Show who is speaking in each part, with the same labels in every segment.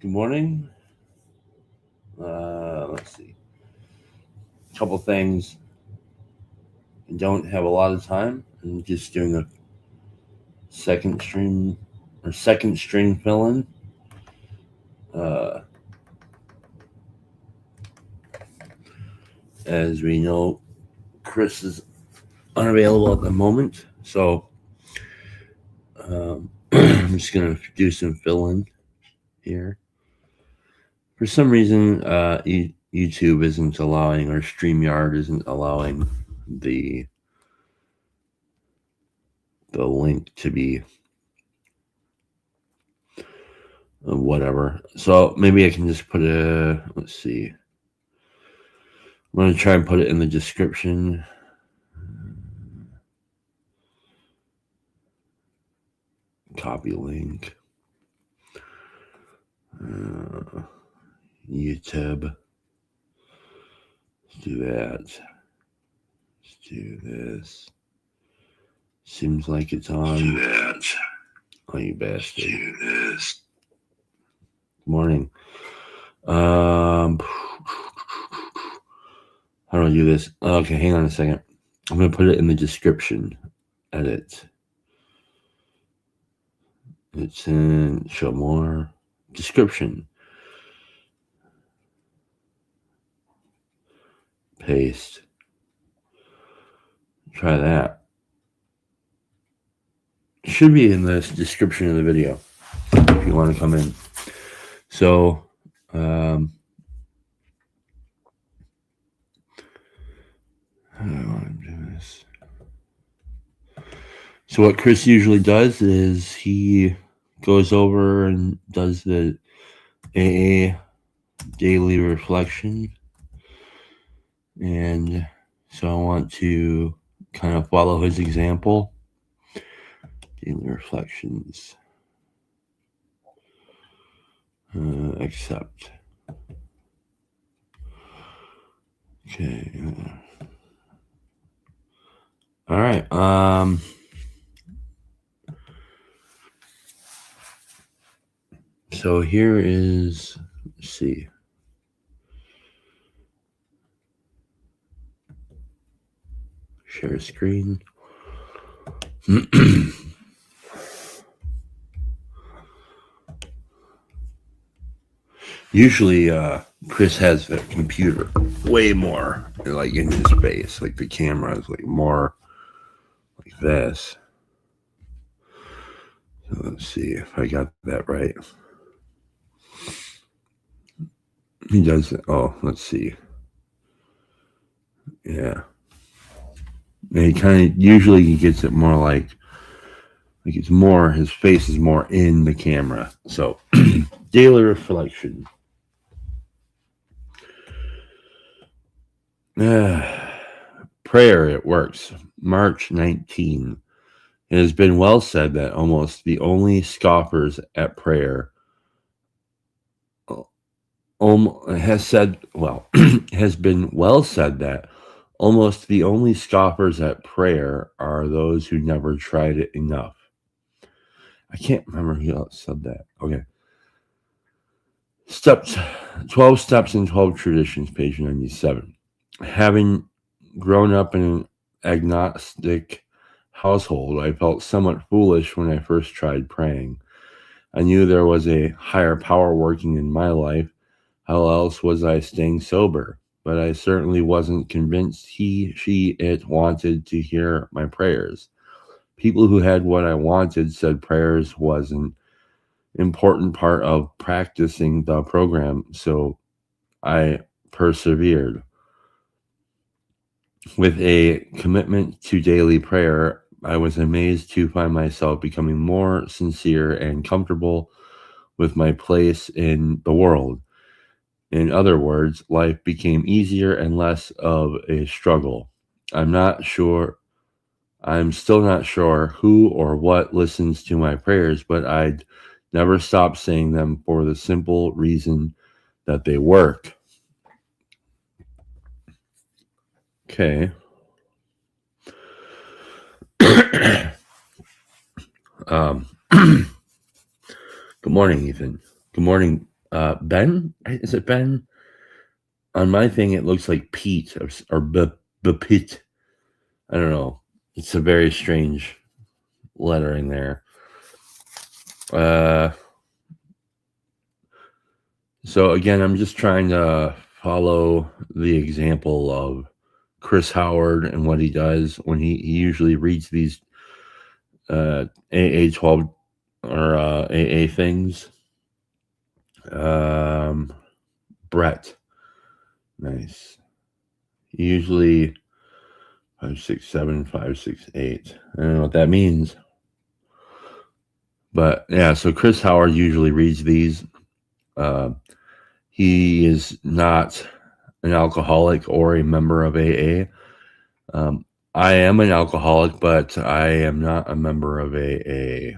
Speaker 1: Good morning. Let's see. A couple things. I don't have a lot of time. I'm just doing a second string fill in. Uh, as we know, Chris is unavailable at the moment, so I'm just gonna do some fill in here. For some reason, YouTube isn't allowing, or StreamYard isn't allowing the link to be whatever. So maybe I can just put let's see. I'm going to try and put it in the description. Copy link. YouTube. Let's do that. Let's do this. Seems like it's on.
Speaker 2: Do that.
Speaker 1: Oh, you bastard.
Speaker 2: Do this.
Speaker 1: Good morning. How do I do this? Okay, hang on a second. I'm going to put it in the description. Edit. It's in show more. Description. Paste. Try that. Should be in the description of the video if you want to come in. So, how do I want to do this? So what Chris usually does is he goes over and does the AA daily reflection. And so I want to kind of follow his example. Daily reflections. Accept. Okay. All right. So here is, let's see. Share screen. Usually, Chris has the computer way more like in his face. Like the camera is like more like this. So let's see if I got that right. He does it. Oh, let's see. Yeah. And he kind of usually he gets it more like it's more his face is more in the camera. So daily reflection. Prayer, it works. March 19. It has been well said that almost the only scoffers at prayer has been well said that almost the only scoffers at prayer are those who never tried it enough. I can't remember who else said that. Okay. 12 Steps and 12 Traditions, page 97. Having grown up in an agnostic household, I felt somewhat foolish when I first tried praying. I knew there was a higher power working in my life. How else was I staying sober? But I certainly wasn't convinced it wanted to hear my prayers. People who had what I wanted said prayers was an important part of practicing the program, so I persevered. With a commitment to daily prayer, I was amazed to find myself becoming more sincere and comfortable with my place in the world. In other words, life became easier and less of a struggle. I'm still not sure who or what listens to my prayers, but I'd never stop saying them for the simple reason that they work. Okay. Good morning, Ethan. Good morning, Ben? Is it Ben? On my thing, it looks like Pete or Pete. I don't know. It's a very strange lettering there. So again, I'm just trying to follow the example of Chris Howard and what he does when he usually reads these AA 12 or AA things. Brett. Nice. Usually 567, 568. I don't know what that means. But yeah, so Chris Howard usually reads these. He is not an alcoholic or a member of AA. I am an alcoholic, but I am not a member of AA.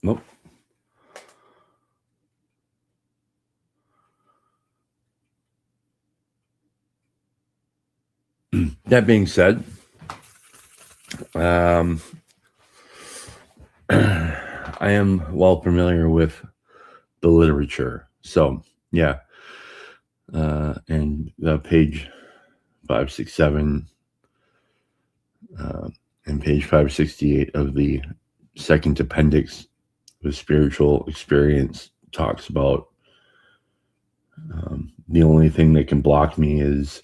Speaker 1: Nope. That being said, I am well familiar with the literature. So, yeah. And the page 567 and page 568 of the second appendix, the spiritual experience, talks about the only thing that can block me is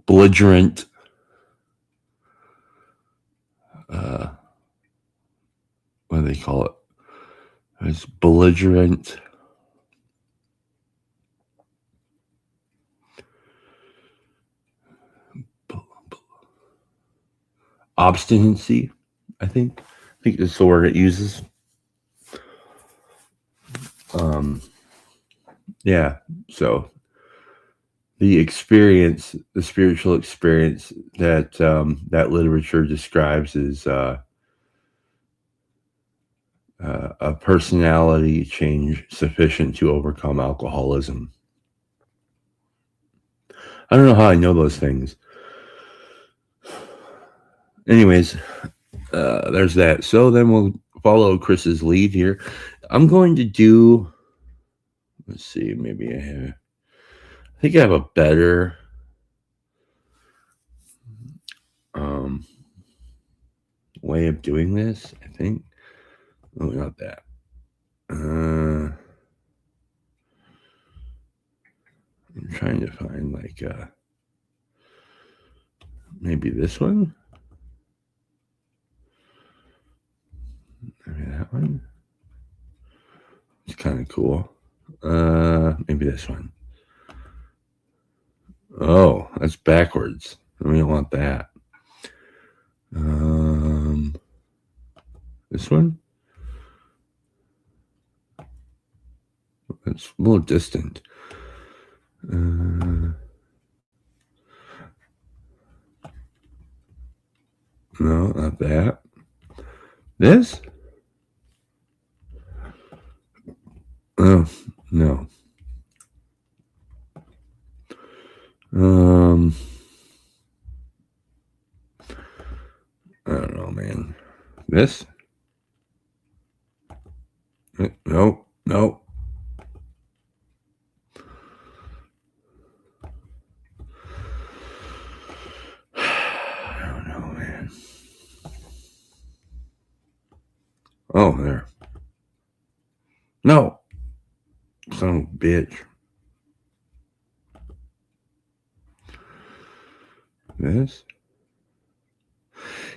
Speaker 1: belligerent what do they call it? It's belligerent obstinacy, I think is the word it uses. Yeah, so the experience, the spiritual experience that that literature describes is a personality change sufficient to overcome alcoholism. I don't know how I know those things. Anyways, there's that. So then we'll follow Chris's lead here. I'm going to do, let's see, maybe I think I have a better way of doing this, I think. Oh, not that. I'm trying to find like maybe this one. Maybe that one. It's kind of cool. Maybe this one. Oh, that's backwards. We don't want that. This one. It's a little distant. No, not that. This? Oh, no. I don't know, man. This? No, no. I don't know, man. Oh, there. No. Son of a bitch. This?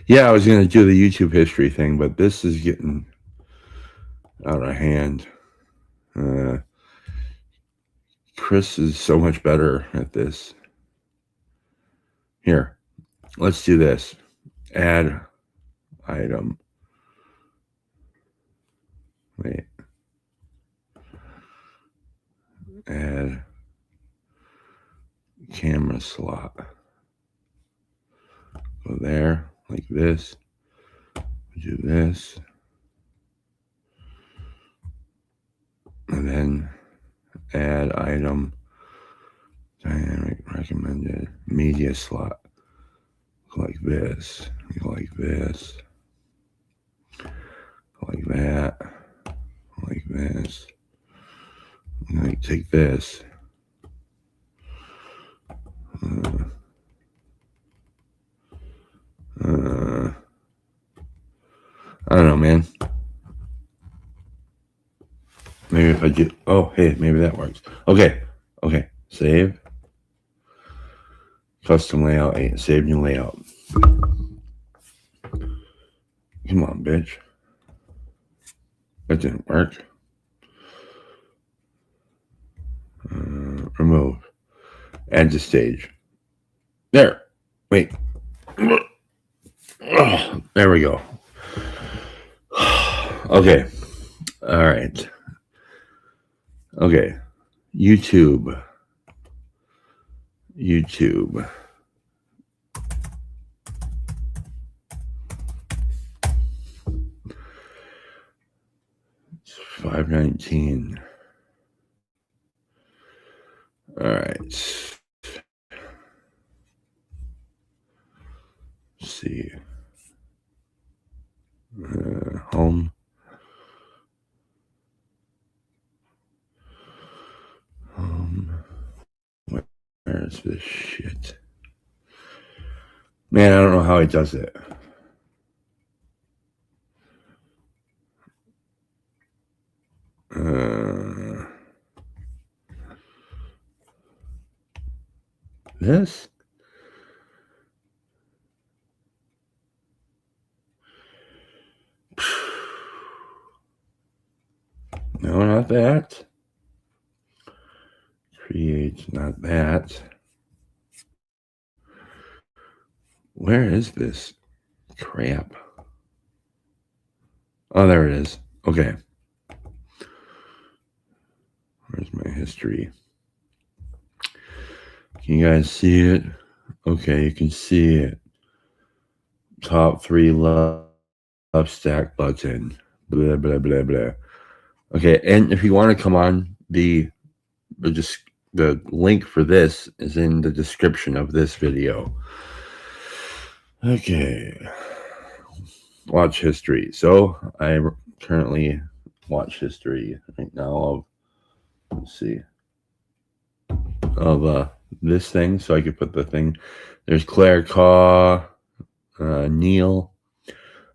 Speaker 1: Yeah, I was going to do the YouTube history thing, but this is getting out of hand. Chris is so much better at this. Here, let's do this. Add item. Wait. Add camera slot. Go there, like this. Do this. And then add item Dynamic recommended media slot. Like this. Like this. Like that. Like this. I'm going to take this. I don't know, man. Maybe if I do. Oh, hey, maybe that works. Okay. Save. Custom layout. Save new layout. Come on, bitch. That didn't work. Remove. Add to stage. There. Wait. Oh, there we go. Okay. All right. Okay. YouTube. It's 519. All right. Let's see. Home. Where's this shit? Man, I don't know how he does it. This? No, not that. Create, not that. Where is this crap? Oh, there it is. Okay. Where's my history? Can you guys see it? Okay, you can see it. Top 3 love stack button. Blah, blah, blah, blah. Okay, and if you want to come on, the link for this is in the description of this video. Okay. Watch history. So I currently watch history right now of, let's see, of this thing. So I could put the thing. There's Claire Kaw, Neil.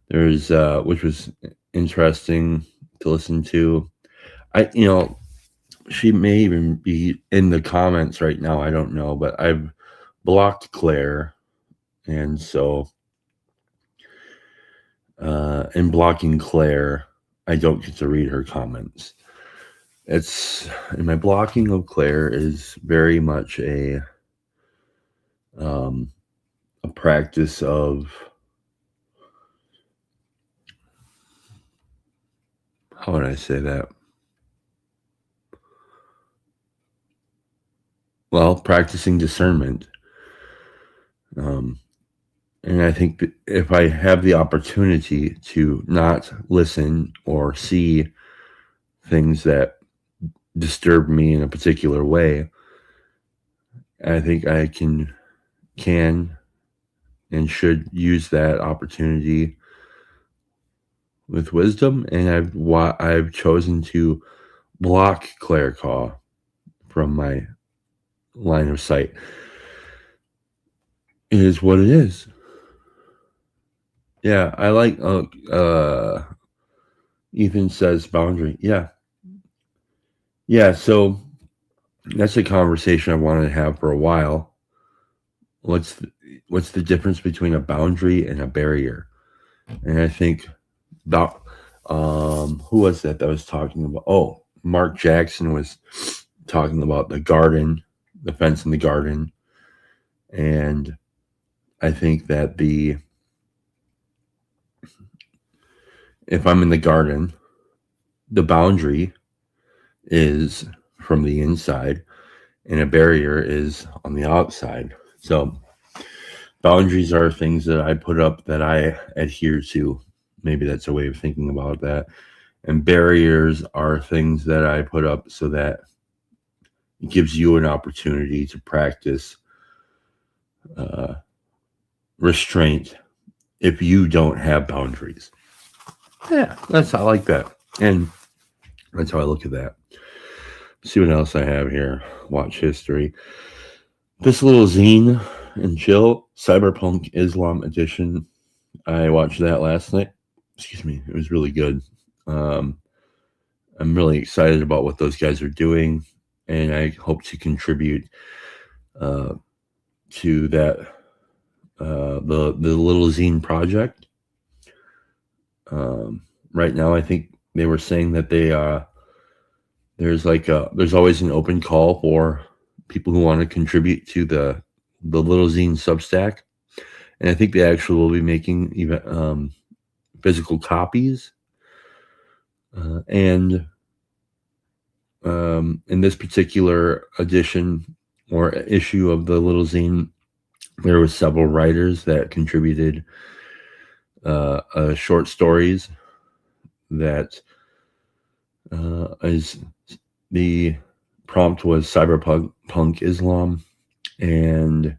Speaker 1: There's which was interesting to listen to. She may even be in the comments right now. I don't know, but I've blocked Claire, and so in blocking Claire, I don't get to read her comments. And my blocking of Claire is very much a practice of, how would I say that? Well, practicing discernment. And I think that if I have the opportunity to not listen or see things that disturb me in a particular way, I think I can and should use that opportunity with wisdom. And I've chosen to block Claire Kaw from my line of sight. It is what it is. Yeah, I like Ethan says boundary. Yeah, so that's a conversation I wanted to have for a while. What's the difference between a boundary and a barrier? And I think about who was that was talking about? Oh, Mark Jackson was talking about the garden, the fence in the garden. And I think that if I'm in the garden, the boundary is from the inside and a barrier is on the outside. So boundaries are things that I put up that I adhere to. Maybe that's a way of thinking about that. And barriers are things that I put up so that It gives you an opportunity to practice restraint if you don't have boundaries. Yeah, I like that. And that's how I look at that. See what else I have here. Watch history. This little zine and chill, Cyberpunk Islam Edition. I watched that last night. Excuse me. It was really good. I'm really excited about what those guys are doing, and I hope to contribute to that the little zine project. Right now, I think they were saying that there's always an open call for people who want to contribute to the little zine Substack, and I think they actually will be making even physical copies. And in this particular edition or issue of the little zine, there were several writers that contributed short stories that is the prompt was Cyberpunk Islam, and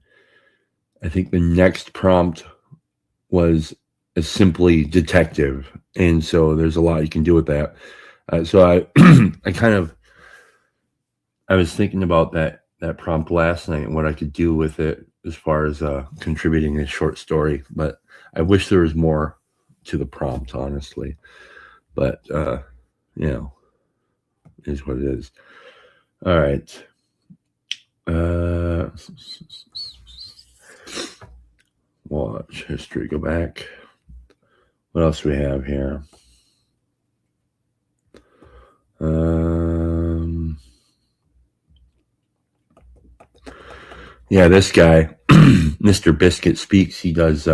Speaker 1: I think the next prompt was simply detective, and so there's a lot you can do with that. So I I was thinking about that prompt last night and what I could do with it as far as contributing a short story, but I wish there was more to the prompt, honestly. But is what it is. All right. Watch history. Go back. What else do we have here? Yeah, this guy, Mr. Biscuit Speaks. He does.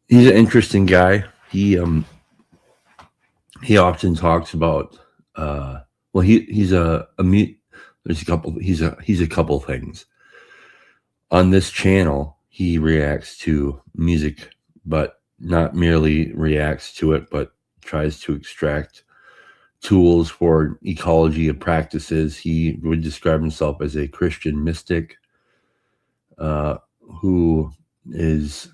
Speaker 1: He's an interesting guy. He often talks about. Well, he's a there's a couple. He's a couple things. On this channel, he reacts to music, but not merely reacts to it, but tries to extract tools for ecology of practices. He would describe himself as a Christian mystic who is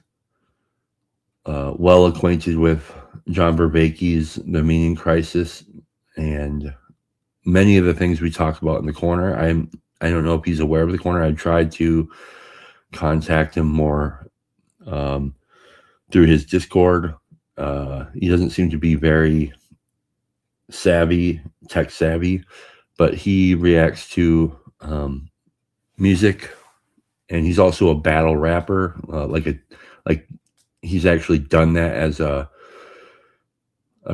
Speaker 1: well acquainted with John Vervaeke's The Meaning Crisis and many of the things we talk about in the corner. I don't know if he's aware of the corner. I tried to contact him more through his Discord. He doesn't seem to be very tech savvy, but he reacts to music, and he's also a battle rapper. Like he's actually done that as a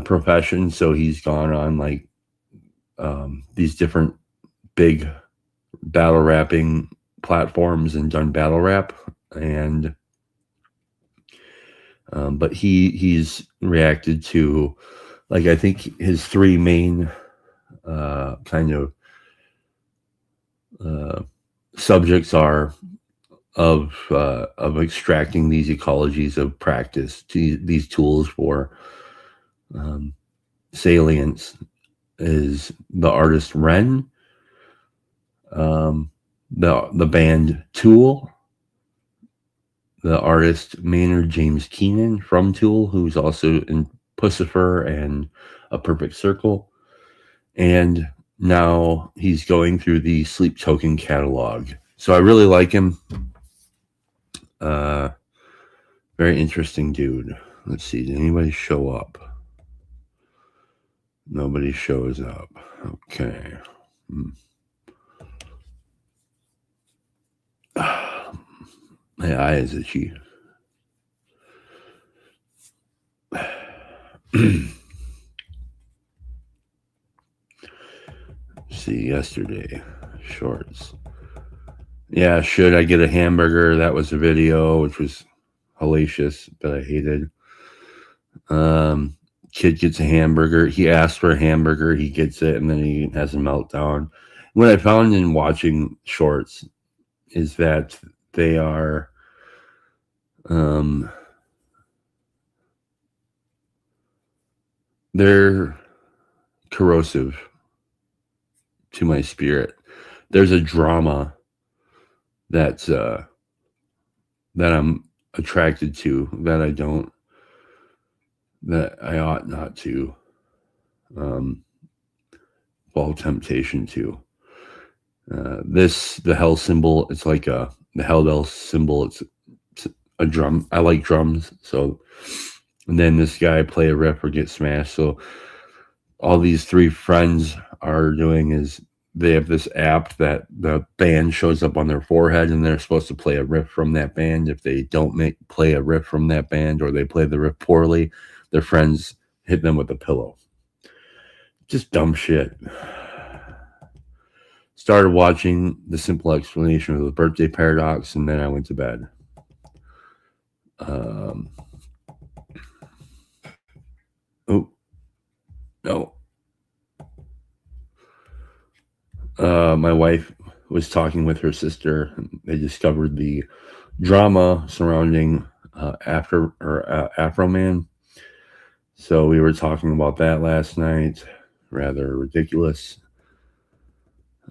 Speaker 1: profession. So he's gone on like these different big battle rapping platforms and done battle rap, and but he's reacted to, like, I think his three main kind of subjects are of extracting these ecologies of practice, these tools for salience, is the artist Ren, the band Tool, the artist Maynard James Keenan from Tool, who's also in Pussifer and A Perfect Circle, and now he's going through the Sleep Token catalog. So I really like him. Very interesting dude. Let's see, did anybody show up? Nobody shows up. Okay. My eye is itchy. See, yesterday, shorts. Yeah, should I get a hamburger? That was a video, which was hellacious, but I hated. Kid gets a hamburger. He asks for a hamburger. He gets it, and then he has a meltdown. What I found in watching shorts is that they are they're corrosive to my spirit. There's a drama that's that I'm attracted to that I ought not to fall temptation to. The hell symbol, it's like the hell bell symbol. It's a drum. I like drums, so. And then this guy play a riff or get smashed. So all these three friends are doing is they have this app that the band shows up on their forehead, and they're supposed to play a riff from that band. If they don't play a riff from that band, or they play the riff poorly, their friends hit them with a pillow. Just dumb shit. Started watching The Simple Explanation of the Birthday Paradox, and then I went to bed. Oh, no. My wife was talking with her sister. They discovered the drama surrounding Afroman. So we were talking about that last night. Rather ridiculous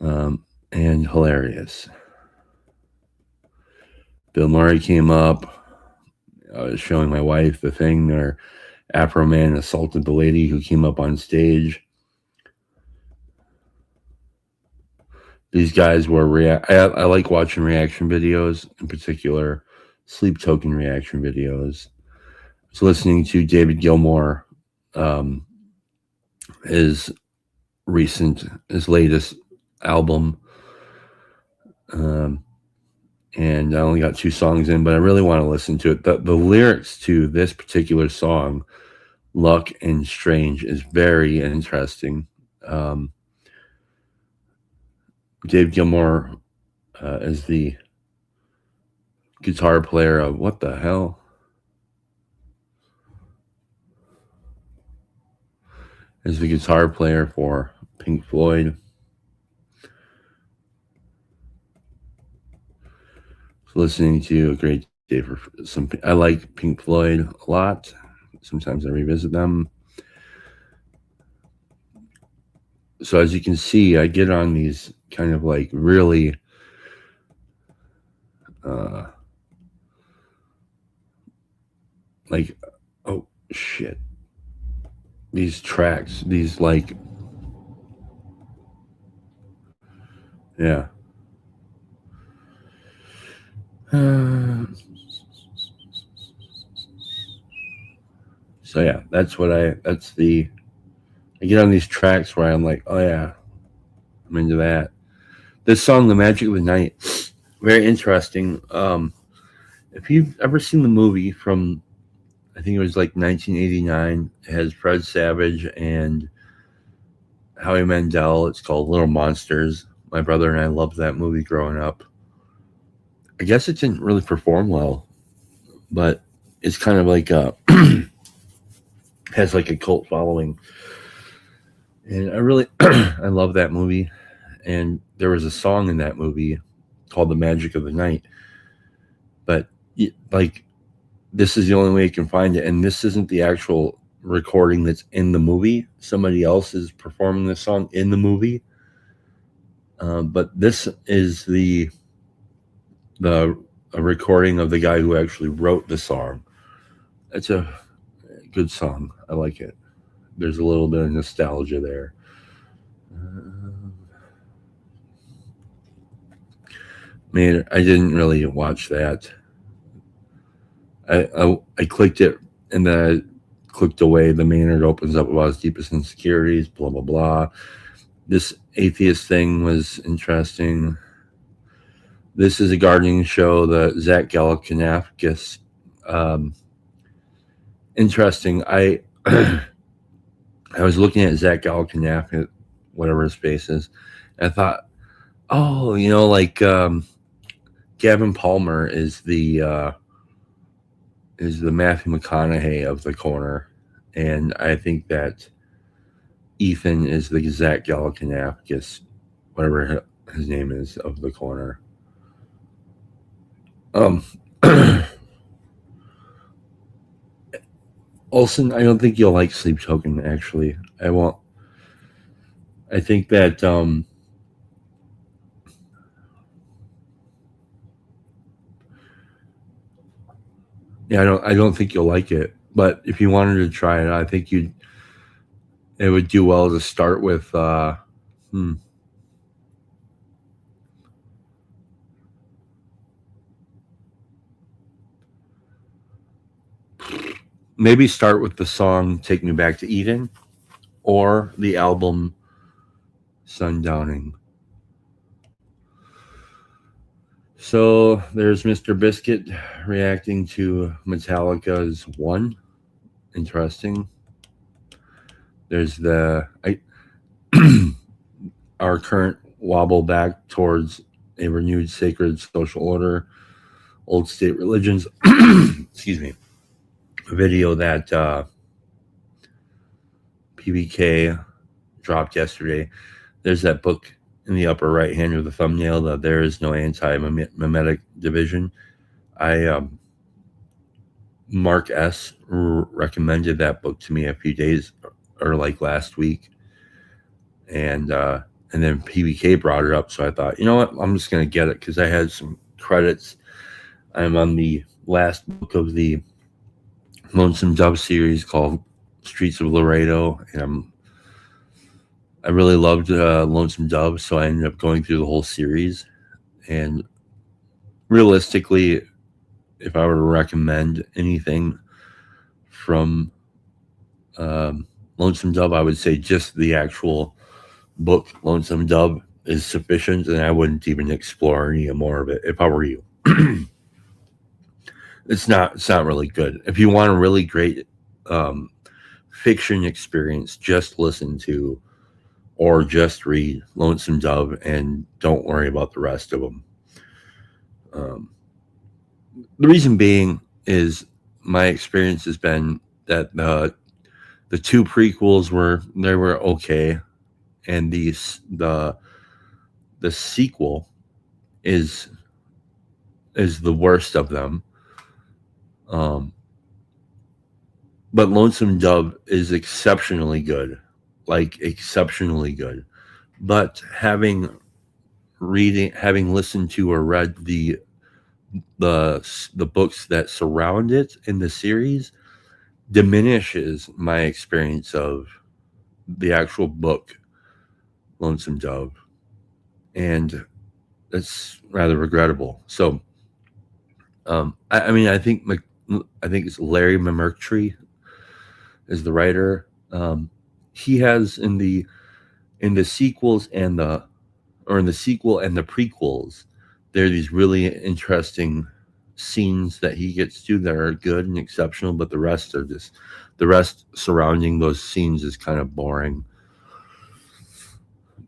Speaker 1: and hilarious. Bill Murray came up. I was showing my wife the thing where Afroman assaulted the lady who came up on stage. These guys were I like watching reaction videos, in particular Sleep Token reaction videos. I was listening to David Gilmour, his latest album, and I only got 2 songs in, but I really want to listen to it. The lyrics to this particular song, Luck and Strange, is very interesting. Dave Gilmour is the guitar player of what the hell? Is the guitar player for Pink Floyd. So listening to A Great Day for some. I like Pink Floyd a lot. Sometimes I revisit them. So as you can see, I get on these kind of like really like, oh shit, these tracks, these like, yeah. So yeah, I get on these tracks where I'm like, oh yeah, I'm into that. This song, The Magic of the Night, very interesting. If you've ever seen the movie from, I think it was like 1989, it has Fred Savage and Howie Mandel. It's called Little Monsters. My brother and I loved that movie growing up. I guess it didn't really perform well, but it's kind of like has like a cult following. And I really, I love that movie. And there was a song in that movie called The Magic of the Night. But like, this is the only way you can find it. And this isn't the actual recording that's in the movie. Somebody else is performing the song in the movie. But this is a recording of the guy who actually wrote the song. It's a good song. I like it. There's a little bit of nostalgia there. Man, I didn't really watch that. I clicked it and then I clicked away. The Maynard opens up about his deepest insecurities, blah, blah, blah. This atheist thing was interesting. This is a gardening show, the Zach Galifianakis. Interesting. I was looking at Zach Galifianakis, whatever his face is, and I thought, oh, like Gavin Palmer is the Matthew McConaughey of The Corner, and I think that Ethan is the Zach Galifianakis, whatever his name is, of The Corner. Olsen, I don't think you'll like Sleep Token, actually. I won't. I think that Yeah, I don't think you'll like it, but if you wanted to try it, I think it would do well to start with. Hmm, maybe start with the song "Take Me Back to Eden" or the album "Sundowning." So there's Mr. Biscuit reacting to Metallica's "One." Interesting. There's our current wobble back towards a renewed sacred social order, old state religions. Excuse me. A video that PBK dropped yesterday. There's that book in the upper right hand of the thumbnail, that There Is No Anti-Mimetic Division. I Mark S recommended that book to me a few days, or like last week, and then PBK brought it up, so I thought, you know what, I'm just gonna get it because I had some credits. I'm on the last book of the Lonesome Dove series called Streets of Laredo, and I really loved Lonesome Dove, so I ended up going through the whole series. And realistically, if I were to recommend anything from Lonesome Dove, I would say just the actual book Lonesome Dove is sufficient, and I wouldn't even explore any more of it if I were you. It's not really good. If you want a really great um, fiction experience, just listen to or just read Lonesome Dove and don't worry about the rest of them. Um, the reason being is my experience has been that the two prequels were okay, and the sequel is is the worst of them. Um, but Lonesome Dove is exceptionally good, like exceptionally good. But having listened to or read the books that surround it in the series diminishes my experience of the actual book Lonesome Dove, and that's rather regrettable. So, I mean, I think it's Larry McMurtry is the writer. He has in the sequels and the or in the sequel and the prequels, there are these really interesting scenes that he gets to that are good and exceptional, but the rest surrounding those scenes is kind of boring.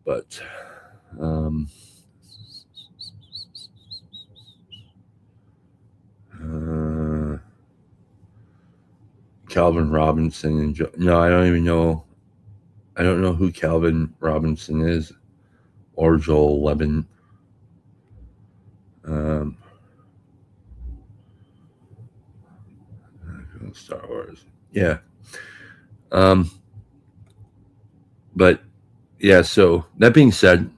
Speaker 1: But um, uh, Calvin Robinson and no, I don't even know. I don't know who Calvin Robinson is or Joel Leben. Um, Star Wars. Yeah. Um, but yeah. So that being said,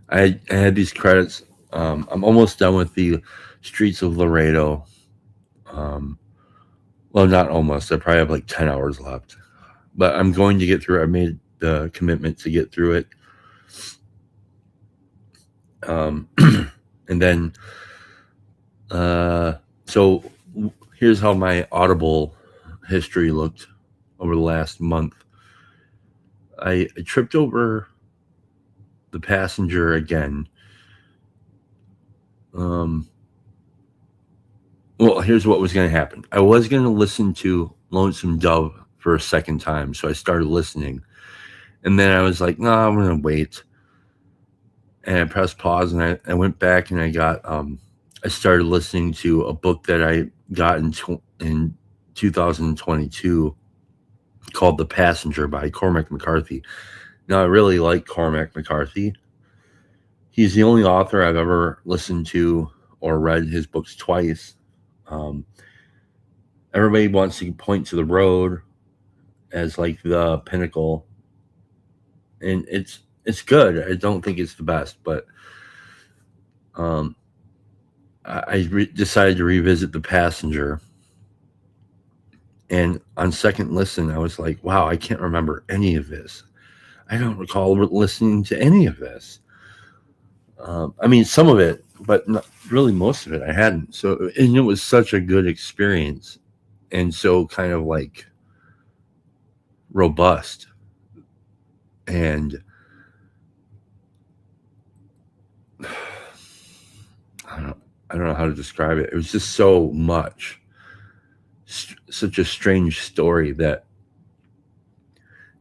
Speaker 1: I had these credits. I'm almost done with the Streets of Laredo. Um, well, not almost. I probably have like 10 hours left, but I'm going to get through. I made the commitment to get through it. Um, and then, uh, so here's how my Audible history looked over the last month. I tripped over The Passenger again. Um, well, here's what was going to happen. I was going to listen to Lonesome Dove for a second time, so I started listening, and then I was like, "No, I'm going to wait." And I pressed pause, and I went back, and I started listening to a book that I got in 2022 called The Passenger by Cormac McCarthy. Now, I really like Cormac McCarthy. He's the only author I've ever listened to or read his books twice. Um, Everybody wants to point to The Road as like the pinnacle, and it's good. I don't think it's the best, but um, decided to revisit The Passenger, And on second listen, I was like, wow, I can't remember any of this. I don't recall listening to any of this. I mean, some of it, but not, really most of it I hadn't. So, and it was such a good experience, and so kind of like robust, and I don't, I don't know how to describe it. It was just so much, such a strange story that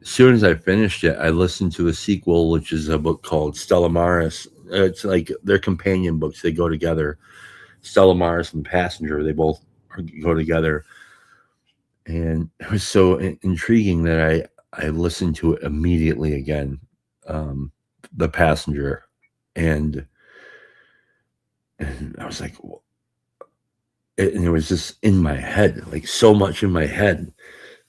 Speaker 1: as soon as I finished it, I listened to the sequel, which is a book called Stella Maris. It's like they're companion books; they go together. Stella Maris and Passenger, they both go together, and it was so intriguing that I listened to it immediately again. Um, the Passenger, and and I was like, and it was just in my head, like so much in my head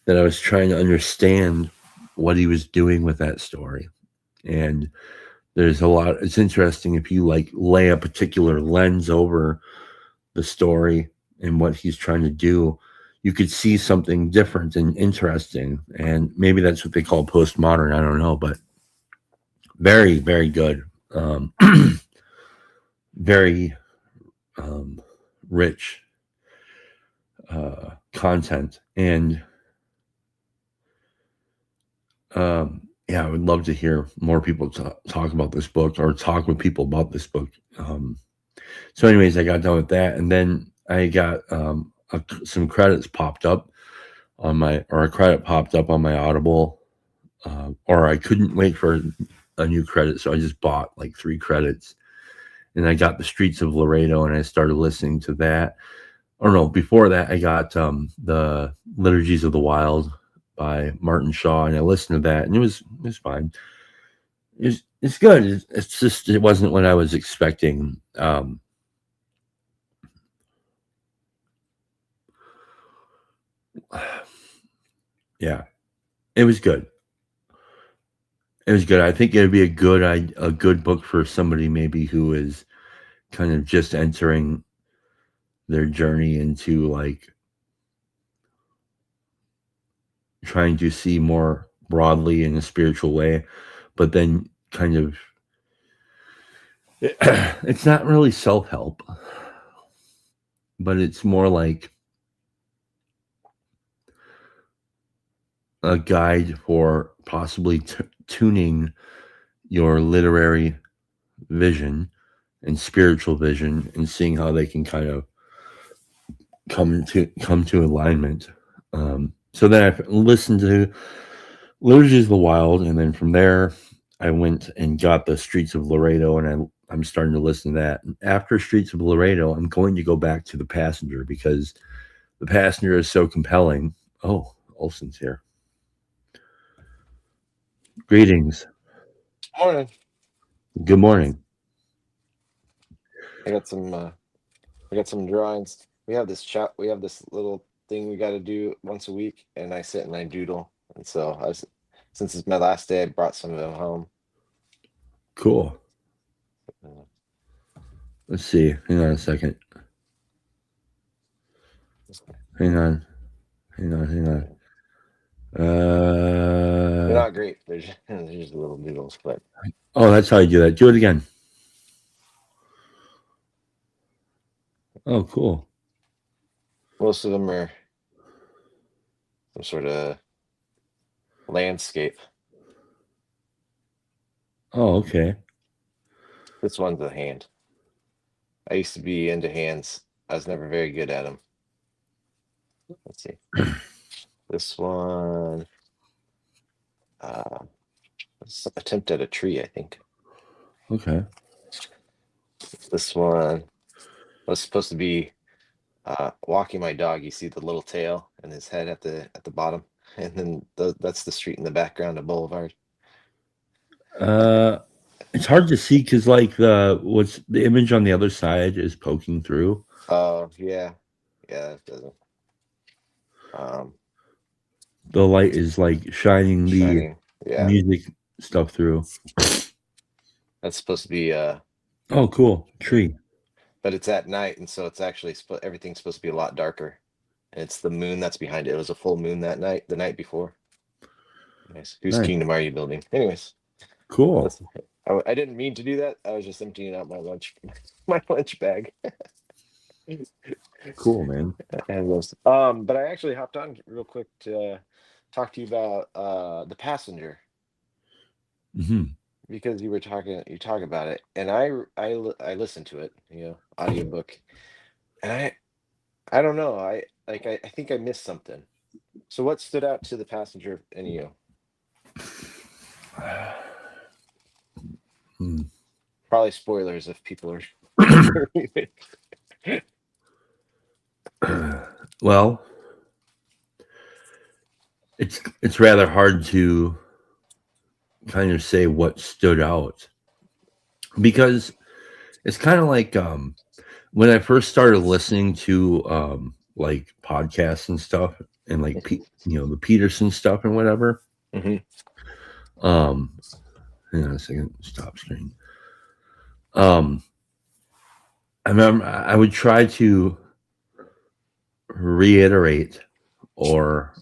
Speaker 1: that I was trying to understand what he was doing with that story. And there's a lot. It's interesting if you like lay a particular lens over the story and what he's trying to do, you could see something different and interesting. And maybe that's what they call postmodern. I don't know, but very, very good. Um, very rich content. And yeah, I would love to hear more people talk about this book or talk with people about this book. So, anyways, I got done with that, and then I got some credits popped up on my, or a credit popped up on my Audible, or I couldn't wait for a new credit, so I just bought like 3 credits, and I got the Streets of Laredo, and I started listening to that. Or no, before that, I got the Liturgies of the Wild by Martin Shaw, and I listened to that, and it was fine. It's good. It's just it wasn't what I was expecting. Yeah, it was good. It was good. I think it'd be a good book for somebody maybe who is kind of just entering their journey into like trying to see more broadly in a spiritual way, but then kind of it's not really self help, but it's more like a guide for possibly tuning your literary vision and spiritual vision and seeing how they can kind of come to alignment. So then I listened to Liturgies of the Wild, and then from there I went and got the Streets of Laredo, and I'm starting to listen to that. And after Streets of Laredo, I'm going to go back to The Passenger because The Passenger is so compelling. Oh, Olson's here. Greetings.
Speaker 2: Morning.
Speaker 1: Good morning.
Speaker 2: I got some drawings. We have this little thing we got to do once a week, and I sit and I doodle. And so since it's my last day, I brought some of them home.
Speaker 1: Cool.
Speaker 2: Uh,
Speaker 1: Let's see. Hang on a second. Hang on. Hang on. Hang on.
Speaker 2: They're not great. They're just little doodles, but
Speaker 1: Oh, that's how you do that. Do it again. Oh, cool.
Speaker 2: most of them are some sort of landscape.
Speaker 1: Oh, okay.
Speaker 2: This one's a hand. I used to be into hands. I was never very good at them. Let's see. This one, uh, attempt at a tree, I think.
Speaker 1: Okay.
Speaker 2: This one was supposed to be walking my dog. You see the little tail and his head at the bottom, and then that's the street in the background, a boulevard.
Speaker 1: Uh, it's hard to see because like the image on the other side is poking through.
Speaker 2: Oh yeah, yeah, it doesn't. Um,
Speaker 1: The light is like shining the
Speaker 2: shining. Yeah,
Speaker 1: music stuff through.
Speaker 2: that's supposed to be
Speaker 1: Oh, cool. Tree.
Speaker 2: but it's at night, and so it's actually everything's supposed to be a lot darker. and it's the moon that's behind it. It was a full moon that night, the night before. Nice. Whose
Speaker 1: Nice.
Speaker 2: kingdom are you building? Anyways,
Speaker 1: Cool.
Speaker 2: that's, I didn't mean to do that. I was just emptying out my lunch bag.
Speaker 1: Cool, man.
Speaker 2: And those. But I actually hopped on real quick to talk to you about The Passenger,
Speaker 1: Hmm.
Speaker 2: because you talk about it, and I listened to it, audiobook, and I don't know, I think I missed something. So what stood out to The Passenger in you?
Speaker 1: Hmm.
Speaker 2: Probably spoilers if people are.
Speaker 1: Well, it's rather hard to kind of say what stood out, because it's kind of like when I first started listening to like podcasts and stuff, and like the Peterson stuff and whatever.
Speaker 2: Mhm.
Speaker 1: Hang on a second, stop stream. I remember I would try to reiterate or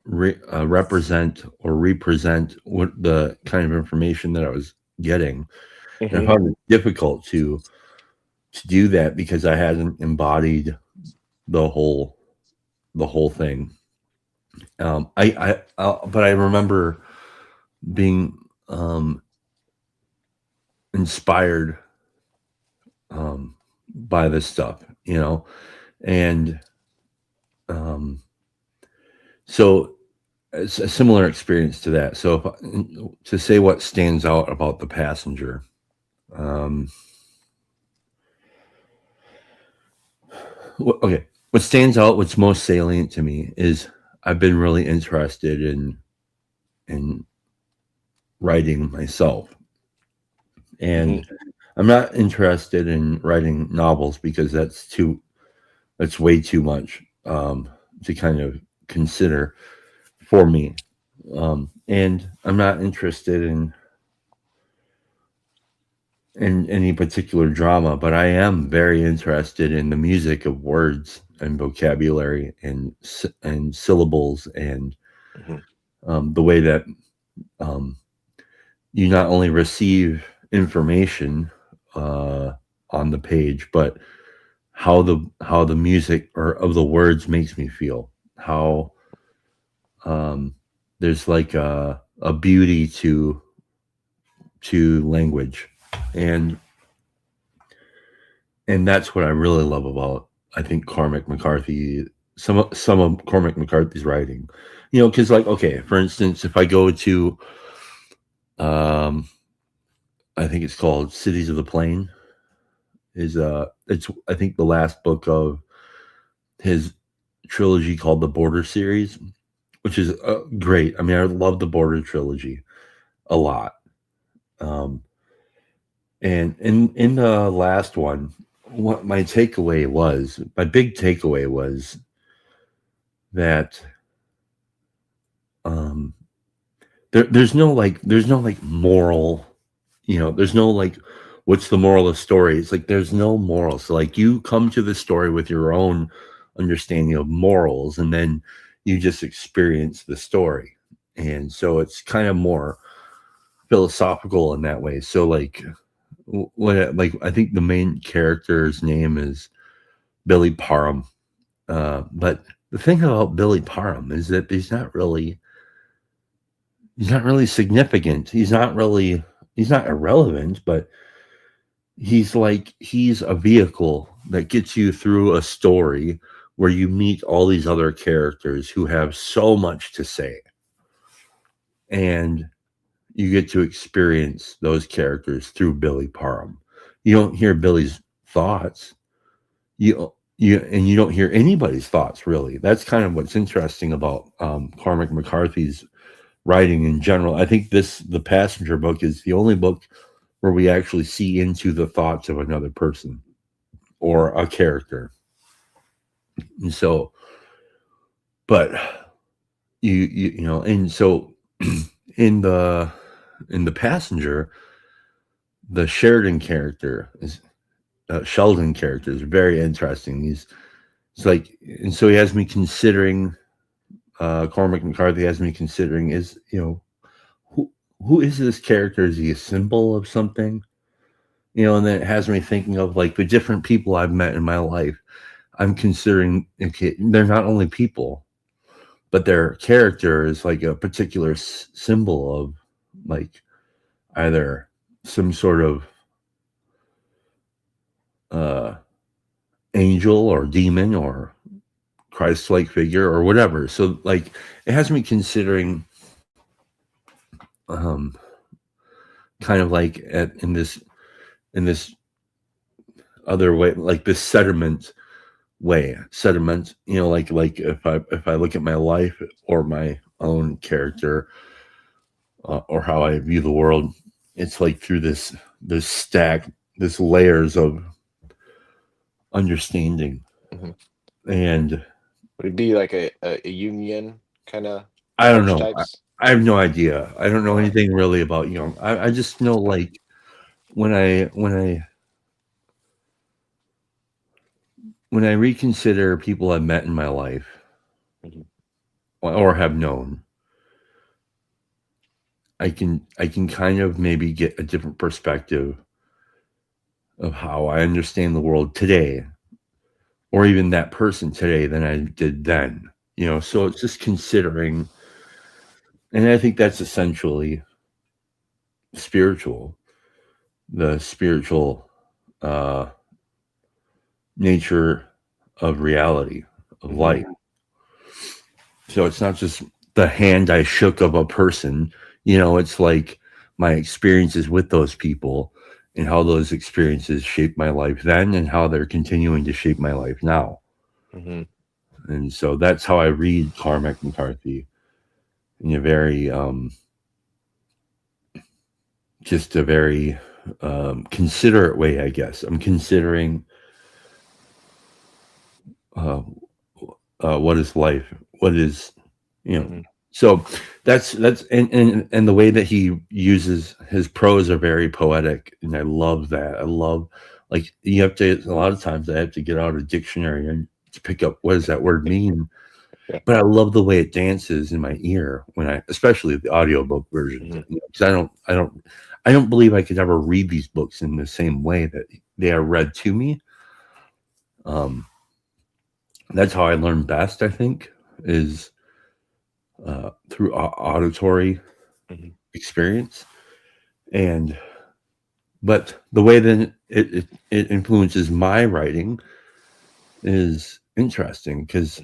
Speaker 1: represent or represent what the kind of information that I was getting. And I
Speaker 2: Mhm.
Speaker 1: found it difficult to do that because I hadn't embodied the whole thing. But I remember being inspired by this stuff, and so it's a similar experience to that. So to say what stands out about The Passenger, okay, what stands out, what's most salient to me is I've been really interested in writing myself, and I'm not interested in writing novels because that's way too much to kind of consider for me. And I'm not interested in any particular drama, but I am very interested in the music of words and vocabulary and syllables, and
Speaker 2: Mhm.
Speaker 1: the way that you not only receive information on the page, but how the music or of the words makes me feel. How there's like a beauty to language, and that's what I really love about, I think, Cormac McCarthy. Some of Cormac McCarthy's writing, because, like, okay, for instance, if I go to I think it's called Cities of the Plain, it's I think the last book of his trilogy called the Border series, which is great. I mean, I love the Border trilogy a lot. And in the last one, what my big takeaway was that um, there's no like moral, there's no like what's the moral of the story. It's like there's no moral. So like you come to the story with your own understanding of morals, and then you just experience the story. And so it's kind of more philosophical in that way. So like like I think the main character's name is Billy Parham. But the thing about Billy Parham is that he's not really significant. He's not irrelevant, but he's a vehicle that gets you through a story where you meet all these other characters who have so much to say, and you get to experience those characters through Billy Parham. You don't hear Billy's thoughts. You don't hear anybody's thoughts, really. That's kind of what's interesting about Cormac McCarthy's writing in general. I think The Passenger book is the only book where we actually see into the thoughts of another person or a character. And so, but and so in the Passenger, the Sheldon character is very interesting. it's like, and so he has me considering. Cormac McCarthy has me considering is, who is this character? Is he a symbol of something? And then it has me thinking of like the different people I've met in my life. I'm considering, okay, they're not only people, but their character is like a particular symbol of like either some sort of angel or demon or Christ-like figure or whatever. So like it has me considering kind of like in this other way, like this sediment, like if I look at my life or my own character or how I view the world, it's like through this stack, this layers of understanding. And
Speaker 2: would it be like a union kind of
Speaker 1: I don't know.
Speaker 2: archetypes?
Speaker 1: I have no idea. I don't know anything really about Jung. I just know like when I reconsider people I've met in my life or have known, I can kind of maybe get a different perspective of how I understand the world today, or even that person today than I did then. So it's just considering, and I think that's essentially spiritual, the spiritual nature of reality, of life. So it's not just the hand I shook of a person, it's like my experiences with those people and how those experiences shaped my life then and how they're continuing to shape my life now. And so that's how I read Cormac McCarthy, in a very just a very considerate way, I guess. I'm considering what is life, what is, so that's and the way that he uses his prose are very poetic, and I love that. I love, like, you have to, a lot of times I have to get out a dictionary and to pick up what does that word mean. But I love the way it dances in my ear especially the audiobook version, because I don't believe I could ever read these books in the same way that they are read to me. That's how I learn best, I think, is through auditory experience. But the way that it influences my writing is interesting, because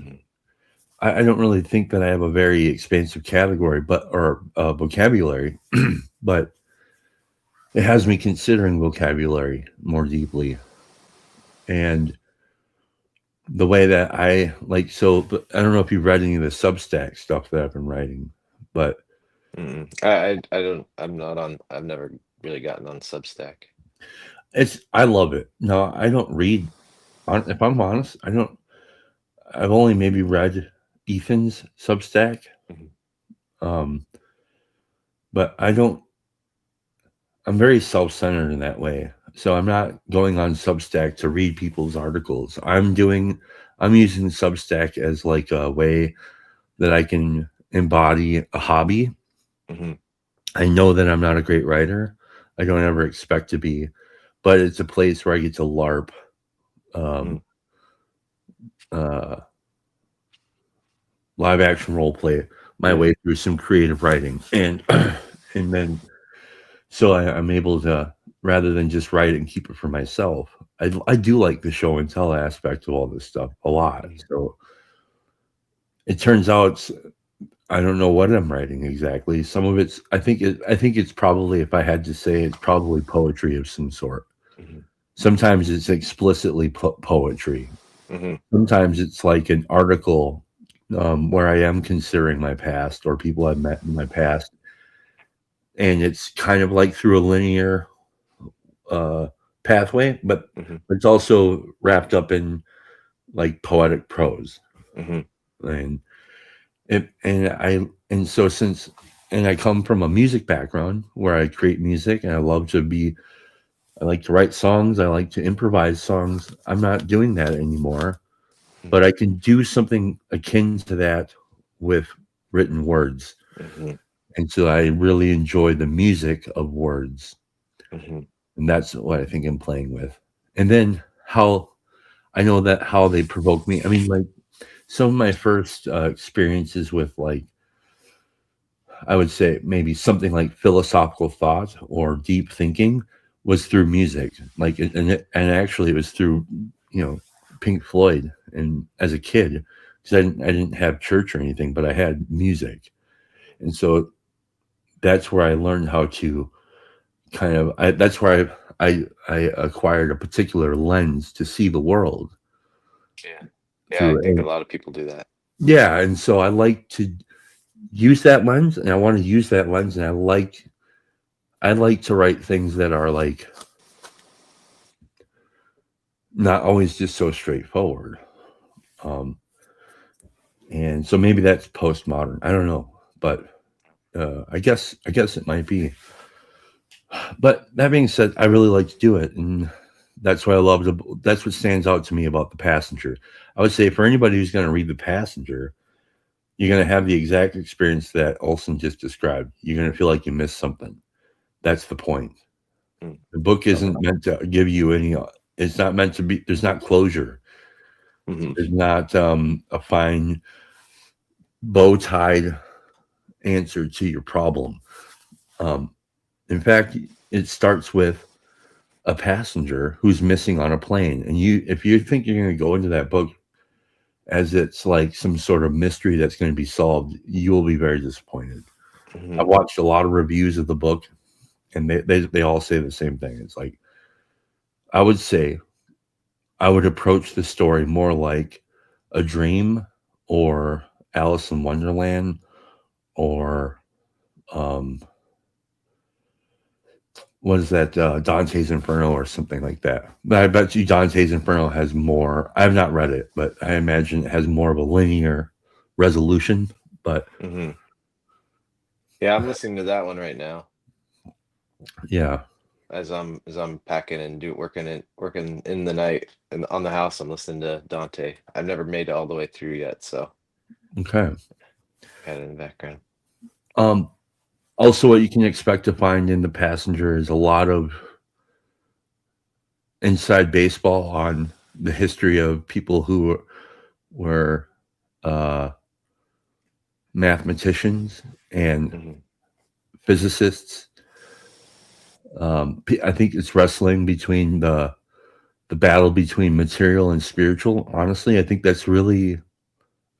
Speaker 1: I don't really think that I have a very expansive category, or vocabulary, but it has me considering vocabulary more deeply. And the way that I like, so I don't know if you've read any of the Substack stuff that I've been writing, but
Speaker 2: I've never really gotten on Substack.
Speaker 1: I love it. No, I don't read, if I'm honest, I've only maybe read Ethan's Substack. But I'm very self-centered in that way. So I'm not going on Substack to read people's articles. I'm using Substack as like a way that I can embody a hobby. I know that I'm not a great writer. I don't ever expect to be, but it's a place where I get to LARP, live action role play my way through some creative writing. And then, so I'm able to, rather than just write it and keep it for myself, I do like the show and tell aspect of all this stuff a lot. So it turns out I don't know what I'm writing exactly. Some of it's, I think it's probably, if I had to say, it's probably poetry of some sort. Sometimes it's explicitly poetry. Sometimes it's like an article where I am considering my past or people I've met in my past. And it's kind of like through a linear pathway, but it's also wrapped up in like poetic prose. And I come from a music background where I create music, and I like to write songs. I like to improvise songs. I'm not doing that anymore. but I can do something akin to that with written words.
Speaker 2: Mm-hmm.
Speaker 1: And so I really enjoy the music of words.
Speaker 2: Mm-hmm.
Speaker 1: And that's what I think I'm playing with. And then how I know that how they provoke me. I mean, like some of my first experiences with, like, I would say maybe something like philosophical thought or deep thinking was through music. Like, and actually it was through, Pink Floyd. And as a kid, because I didn't have church or anything, but I had music. And so that's where I learned how to that's where I acquired a particular lens to see the world
Speaker 2: Yeah. Yeah, I
Speaker 1: through.
Speaker 2: think a
Speaker 1: And
Speaker 2: lot of people do that.
Speaker 1: yeah, and so I like to use that lens, and I want to use that lens, and I like to write things that are like not always just so straightforward. Um, and so maybe that's postmodern. I don't know, but I guess it might be. But that being said, I really like to do it, and that's what I love. That's what stands out to me about The Passenger. I would say for anybody who's going to read The Passenger, you're going to have the exact experience that Olson just described. You're going to feel like you missed something. That's the point.
Speaker 2: Mm.
Speaker 1: The book
Speaker 2: Okay.
Speaker 1: isn't meant to give you any. It's not meant to be. There's not closure.
Speaker 2: Mm-hmm.
Speaker 1: There's not a fine bow tied answer to your problem. Um, in fact, it starts with a passenger who's missing on a plane, and if you think you're going to go into that book as it's like some sort of mystery that's going to be solved, you will be very disappointed.
Speaker 2: Mm-hmm.
Speaker 1: I've watched a lot of reviews of the book, and they all say the same thing. It's like, I would say I would approach the story more like a dream, or Alice in Wonderland, or um, what is that, Dante's Inferno or something like that. But I bet you Dante's Inferno has more. I have not read it, but I imagine it has more of a linear resolution. But
Speaker 2: Mm-hmm. Yeah, I'm listening to that one right now
Speaker 1: yeah,
Speaker 2: as I'm packing and working in the night and on the house. I'm listening to Dante. I've never made it all the way through yet, so
Speaker 1: okay.
Speaker 2: got it in the background.
Speaker 1: Um, Also, what you can expect to find in The Passenger is a lot of inside baseball on the history of people who were uh, mathematicians and
Speaker 2: Mm-hmm.
Speaker 1: physicists. I think it's wrestling between the battle between material and spiritual. Honestly, I think that's really.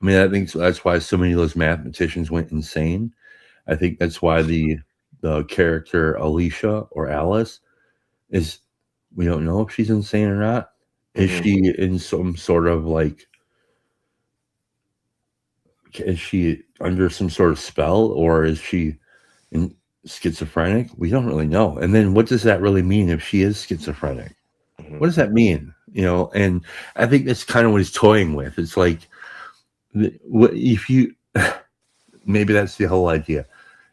Speaker 1: I mean, I think that's why so many of those mathematicians went insane. I think that's why the character Alicia or Alice is. We don't know if she's insane or not. Is
Speaker 2: Mm-hmm.
Speaker 1: she in some sort of like? Is she under some sort of spell, or is she in schizophrenic? We don't really know. And then what does that really mean if she is schizophrenic?
Speaker 2: Mm-hmm.
Speaker 1: What does that mean? And I think that's kind of what he's toying with. It's like, if you, maybe that's the whole idea.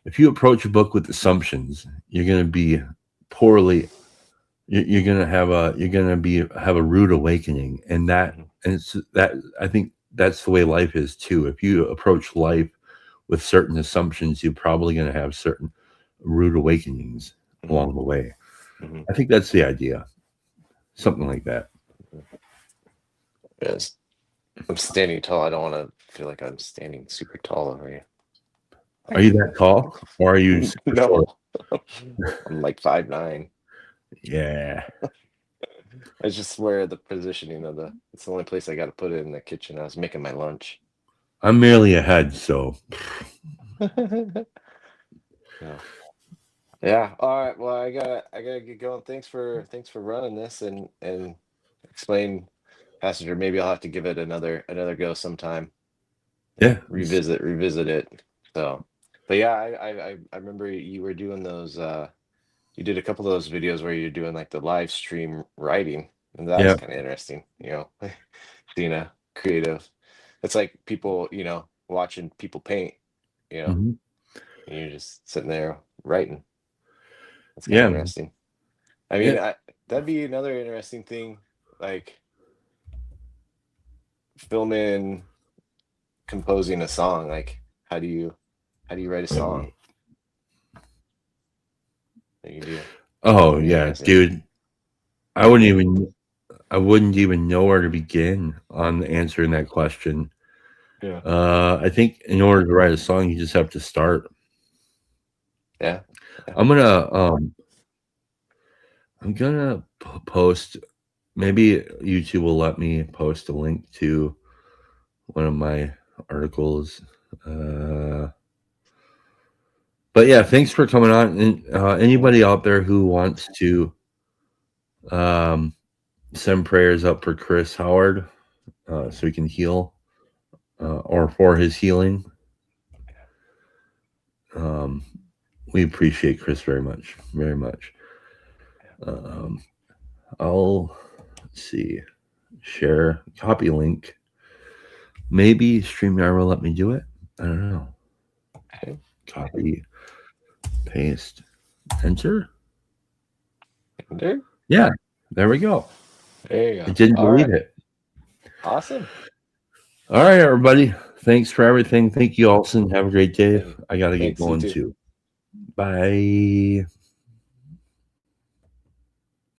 Speaker 1: If you approach a book with assumptions, you're going to be poorly. You're going to have a rude awakening,
Speaker 2: Mm-hmm.
Speaker 1: and it's that. I think that's the way life is too. If you approach life with certain assumptions, you're probably going to have certain rude awakenings
Speaker 2: Mm-hmm.
Speaker 1: along the way.
Speaker 2: Mm-hmm.
Speaker 1: I think that's the idea, something like that.
Speaker 2: Yes. I'm standing tall. I don't want to feel like I'm standing super tall over you.
Speaker 1: Are you that tall, or are you super short?
Speaker 2: No, I'm like 5'9".
Speaker 1: Yeah,
Speaker 2: I just where the positioning of the. It's the only place I got to put it in the kitchen. I was making my lunch.
Speaker 1: I'm merely a head, so
Speaker 2: Yeah. Yeah. All right. Well, I gotta get going. Thanks for running this and explain Passenger. Maybe I'll have to give it another go sometime
Speaker 1: yeah,
Speaker 2: and revisit it. So, but yeah, I remember you were doing those. You did a couple of those videos where you're doing like the live stream writing, and that was
Speaker 1: yeah,
Speaker 2: kind of interesting. Seeing a creative. It's like people, watching people paint. You know,
Speaker 1: mhm.
Speaker 2: and you're just sitting there writing. That's kind of
Speaker 1: Yeah,
Speaker 2: interesting. I
Speaker 1: yeah,
Speaker 2: mean, that'd be another interesting thing, like film in composing a song? Like, how do you write a song? That you do.
Speaker 1: Oh
Speaker 2: Pretty
Speaker 1: yeah,
Speaker 2: interesting.
Speaker 1: dude. I wouldn't even know where to begin on answering that question.
Speaker 2: Yeah.
Speaker 1: I think in order to write a song, you just have to start.
Speaker 2: Yeah.
Speaker 1: I'm gonna post. Maybe YouTube will let me post a link to one of my articles. But yeah, thanks for coming on. And anybody out there who wants to send prayers up for Chris Howard so he can heal or for his healing, we appreciate Chris very much, very much. I'll see, share, copy link. Maybe StreamYard will let me do it. I don't know.
Speaker 2: Okay.
Speaker 1: Copy, paste, enter.
Speaker 2: There?
Speaker 1: Yeah, there we go.
Speaker 2: There you go.
Speaker 1: I didn't
Speaker 2: All
Speaker 1: delete
Speaker 2: right.
Speaker 1: it.
Speaker 2: Awesome.
Speaker 1: All right, everybody. Thanks for everything. Thank you, Alson. Have a great day.
Speaker 2: Hey,
Speaker 1: I got to get
Speaker 2: thanks, you
Speaker 1: going
Speaker 2: too.
Speaker 1: too. Bye.